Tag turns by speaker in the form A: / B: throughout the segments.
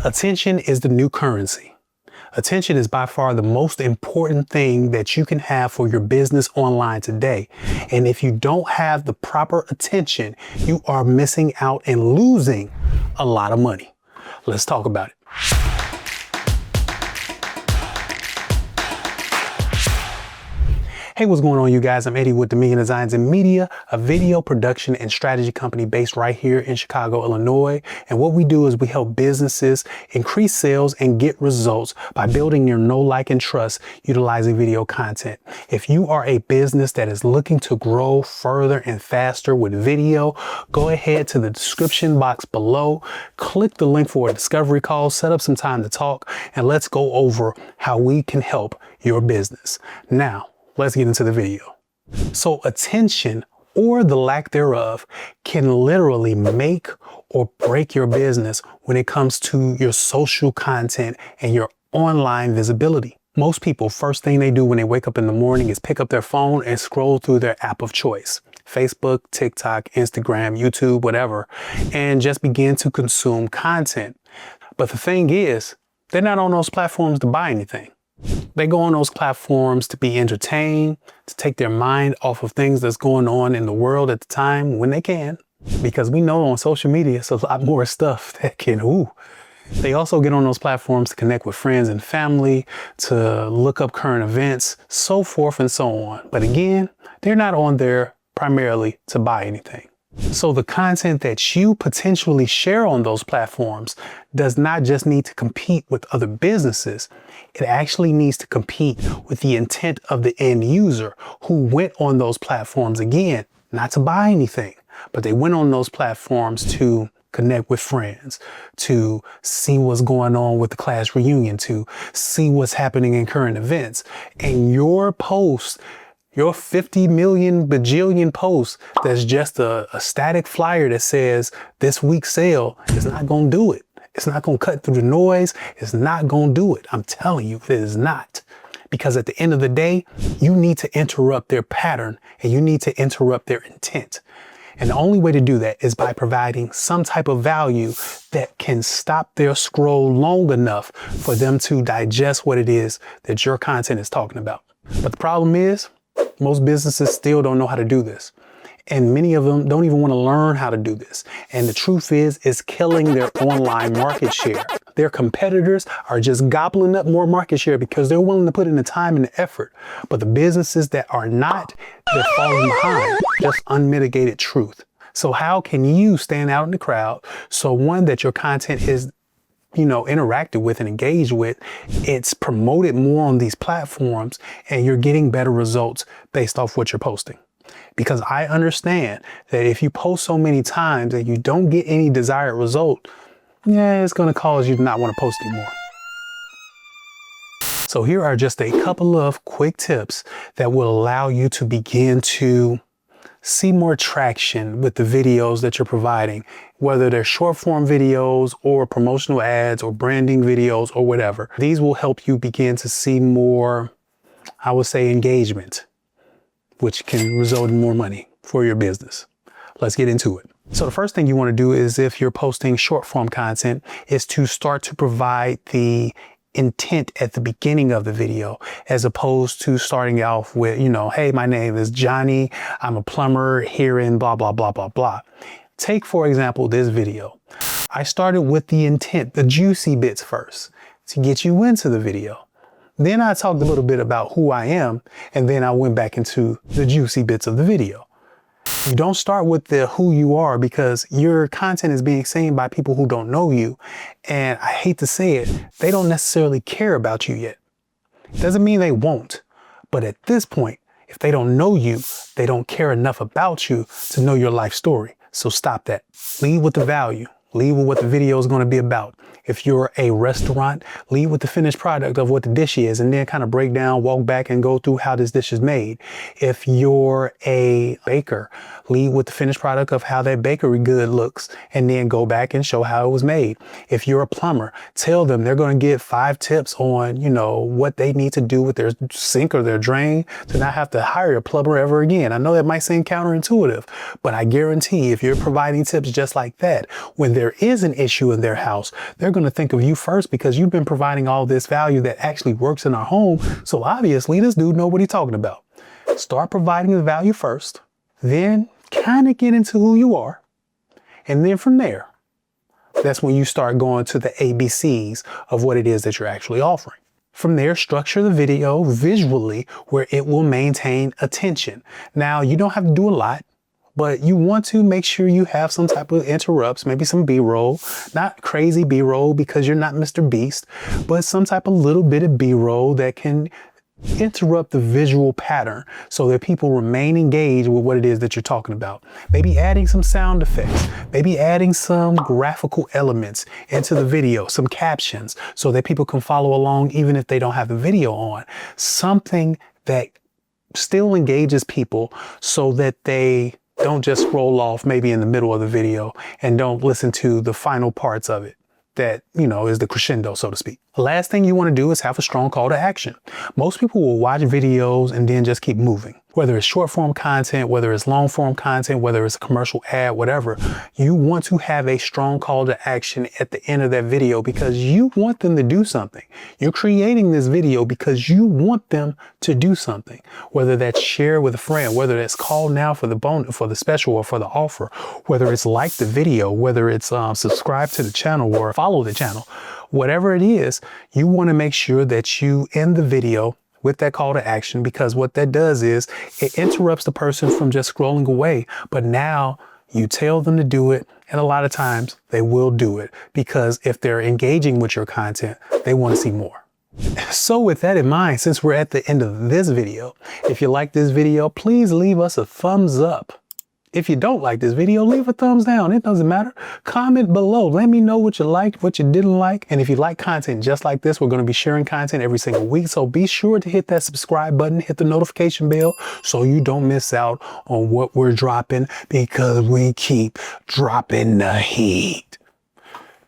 A: Attention is the new currency. Attention is by far the most important thing that you can have for your business online today. And if you don't have the proper attention, you are missing out and losing a lot of money. Let's talk about it. Hey, what's going on, you guys? I'm Eddie with Dominion Designs and Media, a video production and strategy company based right here in Chicago, Illinois. And what we do is we help businesses increase sales and get results by building your know, like, and trust utilizing video content. If you are a business that is looking to grow further and faster with video, go ahead to the description box below, click the link for a discovery call, set up some time to talk, and let's go over how we can help your business. Now, let's get into the video. So attention, or the lack thereof, can literally make or break your business when it comes to your social content and your online visibility. Most people, first thing they do when they wake up in the morning is pick up their phone and scroll through their app of choice. Facebook, TikTok, Instagram, YouTube, whatever, and just begin to consume content. But the thing is, they're not on those platforms to buy anything. They go on those platforms to be entertained, to take their mind off of things that's going on in the world at the time when they can, because we know on social media it's a lot more stuff that can, They also get on those platforms to connect with friends and family, to look up current events, so forth and so on. But again, they're not on there primarily to buy anything. So the content that you potentially share on those platforms does not just need to compete with other businesses. It actually needs to compete with the intent of the end user who went on those platforms, again, not to buy anything, but they went on those platforms to connect with friends, to see what's going on with the class reunion, to see what's happening in current events. And your post, your 50 million bajillion posts that's just a static flyer that says this week's sale is not going to do it. It's not going to cut through the noise. It's not going to do it. I'm telling you, it is not. Because at the end of the day, you need to interrupt their pattern and you need to interrupt their intent. And the only way to do that is by providing some type of value that can stop their scroll long enough for them to digest what it is that your content is talking about. But the problem is, most businesses still don't know how to do this. And many of them don't even want to learn how to do this. And the truth is, it's killing their online market share. Their competitors are just gobbling up more market share because they're willing to put in the time and the effort. But the businesses that are not, they're falling behind. Just unmitigated truth. So how can you stand out in the crowd? So one, that your content is interacted with and engaged with, it's promoted more on these platforms, and you're getting better results based off what you're posting. Because I understand that if you post so many times and you don't get any desired result, it's going to cause you to not want to post anymore. So here are just a couple of quick tips that will allow you to begin to see more traction with the videos that you're providing, whether they're short form videos or promotional ads or branding videos or whatever. These will help you begin to see more, I would say, engagement, which can result in more money for your business. Let's get into it. So the first thing you want to do is, if you're posting short form content, is to start to provide the intent at the beginning of the video, as opposed to starting off with, hey, my name is Johnny. I'm a plumber here in blah, blah, blah, blah, blah. Take, for example, this video. I started with the intent, the juicy bits first, to get you into the video. Then I talked a little bit about who I am, and then I went back into the juicy bits of the video. You don't start with the who you are, because your content is being seen by people who don't know you. And I hate to say it, they don't necessarily care about you yet. Doesn't mean they won't. But at this point, if they don't know you, they don't care enough about you to know your life story. So stop that. Lead with the value. Lead with what the video is going to be about. If you're a restaurant, lead with the finished product of what the dish is, and then kind of break down, walk back, and go through how this dish is made. If you're a baker, lead with the finished product of how that bakery good looks, and then go back and show how it was made. If you're a plumber, tell them they're going to get 5 tips on, what they need to do with their sink or their drain to not have to hire a plumber ever again. I know that might seem counterintuitive, but I guarantee if you're providing tips just like that, when there is an issue in their house, they're going going to think of you first because you've been providing all this value that actually works in our home. So obviously this dude knows what he's talking about. Start providing the value first, then kind of get into who you are. And then from there, that's when you start going to the ABCs of what it is that you're actually offering. From there, structure the video visually where it will maintain attention. Now, you don't have to do a lot, but you want to make sure you have some type of interrupts, maybe some B-roll, not crazy B-roll because you're not Mr. Beast, but some type of little bit of B-roll that can interrupt the visual pattern so that people remain engaged with what it is that you're talking about. Maybe adding some sound effects, maybe adding some graphical elements into the video, some captions so that people can follow along even if they don't have the video on. Something that still engages people so that they don't just roll off maybe in the middle of the video and don't listen to the final parts of it. That, is the crescendo, so to speak. The last thing you want to do is have a strong call to action. Most people will watch videos and then just keep moving. Whether it's short form content, whether it's long form content, whether it's a commercial ad, whatever, you want to have a strong call to action at the end of that video because you want them to do something. You're creating this video because you want them to do something, whether that's share with a friend, whether that's call now for the bonus, for the special or for the offer, whether it's like the video, whether it's subscribe to the channel or follow the channel, whatever it is, you want to make sure that you end the video with that call to action, because what that does is it interrupts the person from just scrolling away. But now you tell them to do it. And a lot of times they will do it because if they're engaging with your content, they want to see more. So with that in mind, since we're at the end of this video, if you like this video, please leave us a thumbs up. If you don't like this video, leave a thumbs down. It doesn't matter. Comment below. Let me know what you liked, what you didn't like. And if you like content just like this, we're going to be sharing content every single week. So be sure to hit that subscribe button, hit the notification bell so you don't miss out on what we're dropping, because we keep dropping the heat.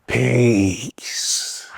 A: Peace.